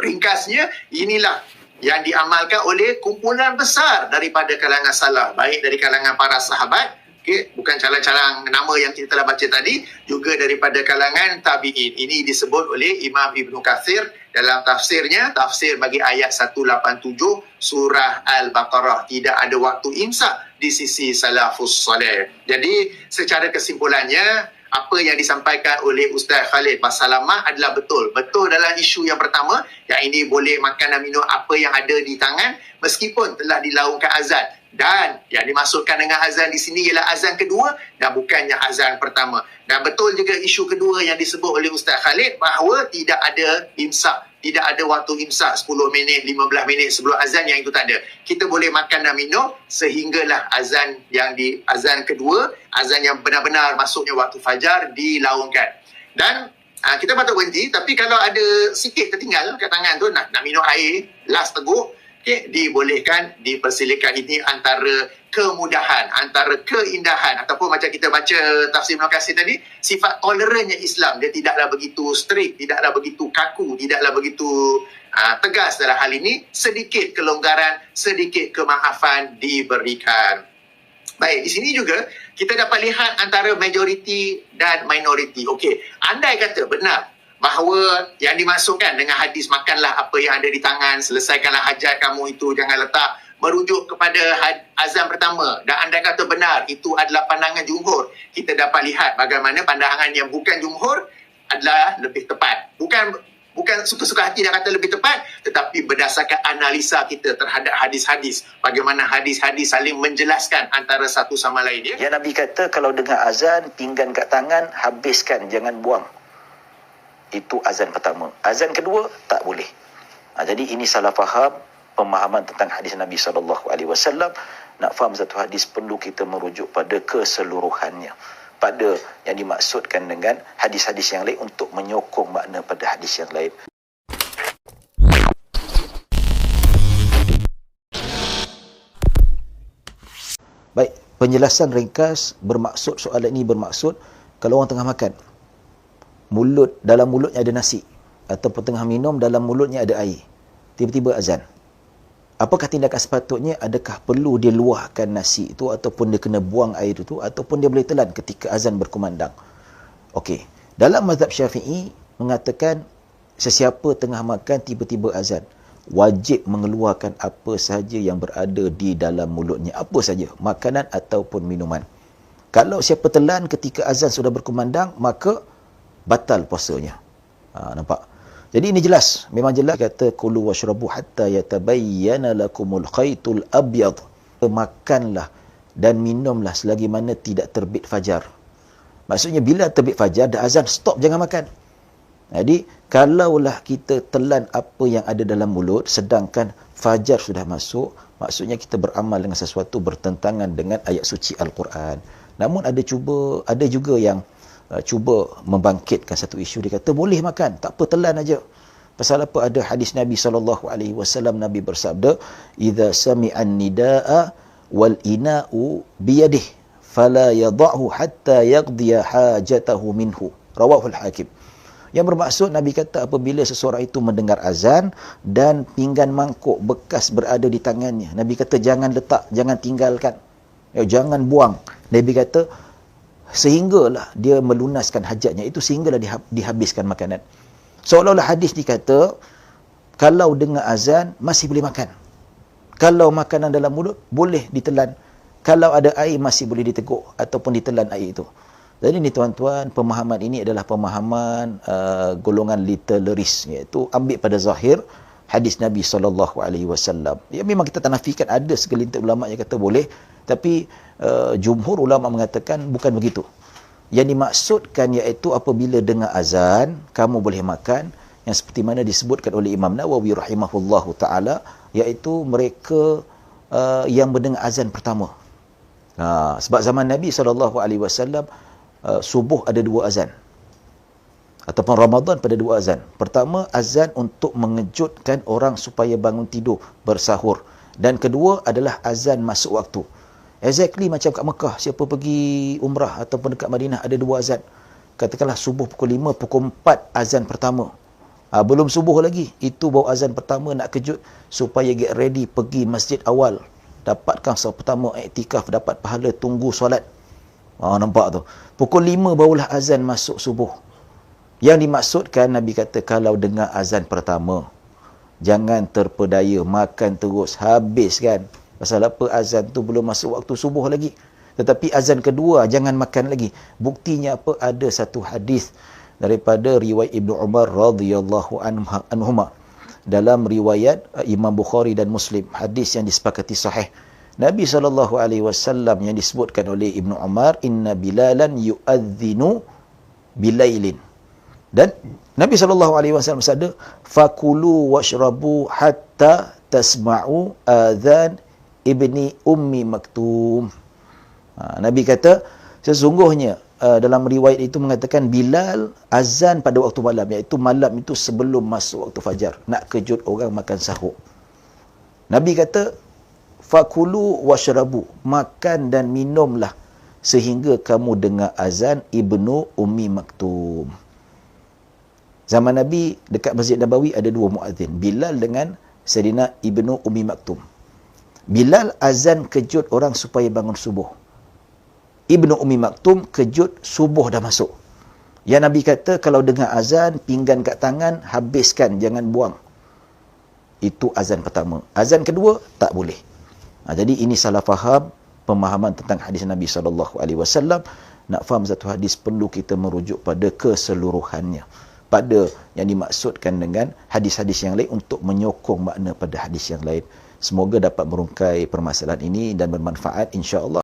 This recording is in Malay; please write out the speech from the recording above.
ringkasnya, inilah yang diamalkan oleh kumpulan besar daripada kalangan salaf, baik dari kalangan para sahabat, bukan calang-calang nama yang kita telah baca tadi, juga daripada kalangan tabi'in. Ini disebut oleh Imam Ibnu Katsir dalam tafsirnya, tafsir bagi ayat 187 surah Al-Baqarah. Tidak ada waktu imsak di sisi salafus salih. Jadi secara kesimpulannya, apa yang disampaikan oleh Ustaz Khalid pasal lama adalah betul. Betul dalam isu yang pertama, yang ini boleh makan dan minum apa yang ada di tangan meskipun telah dilaungkan azan. Dan yang dimaksudkan dengan azan di sini ialah azan kedua dan bukannya azan pertama. Dan betul juga isu kedua yang disebut oleh Ustaz Khalid bahawa tidak ada imsak. Tidak ada waktu imsak 10 minit, 15 minit sebelum azan, yang itu tak ada. Kita boleh makan dan minum sehinggalah azan yang di azan kedua, azan yang benar-benar masuknya waktu fajar dilaungkan. Dan kita patut berhenti, tapi kalau ada sikit tertinggal kat tangan tu, nak minum air, last teguk, dibolehkan, dipersilakan. Ini antara kemudahan, antara keindahan, ataupun macam kita baca tafsir Ibnu Katsir tadi, sifat tolerannya Islam. Dia tidaklah begitu strict, tidaklah begitu kaku, tidaklah begitu tegas dalam hal ini. Sedikit kelonggaran, sedikit kemaafan diberikan. Baik, di sini juga kita dapat lihat antara majoriti dan minoriti. Okey, andai kata benar bahawa yang dimaksudkan dengan hadis makanlah apa yang ada di tangan, selesaikanlah hajat kamu itu, jangan letak, merujuk kepada azan pertama, dan andai kata benar itu adalah pandangan jumhur, kita dapat lihat bagaimana pandangan yang bukan jumhur adalah lebih tepat. Bukan suka-suka hati nak kata lebih tepat, tetapi berdasarkan analisa kita terhadap hadis-hadis, bagaimana hadis-hadis saling menjelaskan antara satu sama lain. Ya, Nabi kata kalau dengar azan, pinggan kat tangan, habiskan, jangan buang. Itu azan pertama. Azan kedua, tak boleh. Jadi ini salah faham pemahaman tentang hadis Nabi SAW. Nak faham satu hadis perlu kita merujuk pada keseluruhannya, pada yang dimaksudkan dengan hadis-hadis yang lain untuk menyokong makna pada hadis yang lain. Baik, penjelasan ringkas bermaksud, soalan ini bermaksud kalau orang tengah makan, dalam mulutnya ada nasi, ataupun tengah minum, dalam mulutnya ada air, tiba-tiba azan. Apakah tindakan sepatutnya? Adakah perlu dia luahkan nasi itu, ataupun dia kena buang air itu, ataupun dia boleh telan ketika azan berkumandang? Okey, dalam mazhab Syafi'i mengatakan sesiapa tengah makan tiba-tiba azan, wajib mengeluarkan apa sahaja yang berada di dalam mulutnya, apa sahaja, makanan ataupun minuman. Kalau siapa telan ketika azan sudah berkumandang, maka batal puasanya. Nampak? Jadi ini jelas, memang jelas, kata kulu washrabu hatta yatabayyana lakumul khaytul abyad. Makanlah dan minumlah selagi mana tidak terbit fajar. Maksudnya bila terbit fajar dah azan, stop, jangan makan. Jadi kalaulah kita telan apa yang ada dalam mulut sedangkan fajar sudah masuk, maksudnya kita beramal dengan sesuatu bertentangan dengan ayat suci Al-Quran. Namun ada juga yang cuba membangkitkan satu isu. Dia kata boleh makan, tak apa, telan aja. Pasal apa? Ada hadis Nabi SAW, Nabi bersabda, idza sami'an nidaa wal ina'u biyadih fala yada'hu hatta yaqdiya hajatahu minhu, rawahul Hakim. Yang bermaksud, Nabi kata apabila seseorang itu mendengar azan dan pinggan mangkuk bekas berada di tangannya, Nabi kata jangan letak, jangan tinggalkan, jangan buang. Nabi kata sehinggalah dia melunaskan hajatnya itu, sehinggalah dihabiskan makanan. Seolah-olah hadis dikata kalau dengar azan masih boleh makan, kalau makanan dalam mulut boleh ditelan, kalau ada air masih boleh diteguk ataupun ditelan air itu. Jadi ni tuan-tuan, pemahaman ini adalah pemahaman golongan literaris, iaitu ambil pada zahir hadis Nabi SAW. Ya, memang kita tak nafikan ada segelintir ulama yang kata boleh, tapi jumhur ulama mengatakan bukan begitu. Yang dimaksudkan iaitu apabila dengar azan, kamu boleh makan, yang seperti mana disebutkan oleh Imam Nawawi rahimahullahu ta'ala, iaitu mereka yang mendengar azan pertama. Sebab zaman Nabi SAW, subuh ada 2 azan, ataupun Ramadan pada 2 azan. Pertama, azan untuk mengejutkan orang supaya bangun tidur, bersahur. Dan kedua adalah azan masuk waktu. Exactly macam kat Mekah, siapa pergi umrah ataupun dekat Madinah ada 2 azan. Katakanlah subuh pukul 5, pukul 4 azan pertama. Belum subuh lagi, itu baru azan pertama nak kejut supaya get ready pergi masjid awal. Dapatkan sahur pertama iktikaf, dapat pahala tunggu solat. Nampak tu. Pukul 5 barulah azan masuk subuh. Yang dimaksudkan Nabi kata kalau dengar azan pertama, jangan terpedaya, makan terus, habis kan. Pasal apa? Azan tu belum masuk waktu subuh lagi. Tetapi azan kedua, jangan makan lagi. Buktinya apa? Ada satu hadis daripada riwayat Ibnu Umar radhiyallahu anhuma. Dalam riwayat Imam Bukhari dan Muslim, hadis yang disepakati sahih. Nabi SAW yang disebutkan oleh Ibnu Umar, inna bilalan yu'adzinu bilailin. Dan Nabi SAW bersabda, fakulu washrabu hatta tasma'u adhan ibni ummi maktum. Nabi kata, sesungguhnya dalam riwayat itu mengatakan Bilal azan pada waktu malam, iaitu malam itu sebelum masuk waktu fajar, nak kejut orang makan sahur. Nabi kata, fakulu washrabu, makan dan minumlah sehingga kamu dengar azan ibnu ummi maktum. Zaman Nabi dekat Masjid Nabawi ada dua muazzin, Bilal dengan Sayyidina Ibnu Ummi Maktum. Bilal azan kejut orang supaya bangun subuh. Ibnu Ummi Maktum kejut subuh dah masuk. Yang Nabi kata kalau dengar azan, pinggan kat tangan, habiskan, jangan buang. Itu azan pertama. Azan kedua, tak boleh. Jadi ini salah faham pemahaman tentang hadis Nabi SAW. Nak faham satu hadis perlu kita merujuk pada keseluruhannya, pada yang dimaksudkan dengan hadis-hadis yang lain untuk menyokong makna pada hadis yang lain. Semoga dapat merungkai permasalahan ini dan bermanfaat insya-Allah.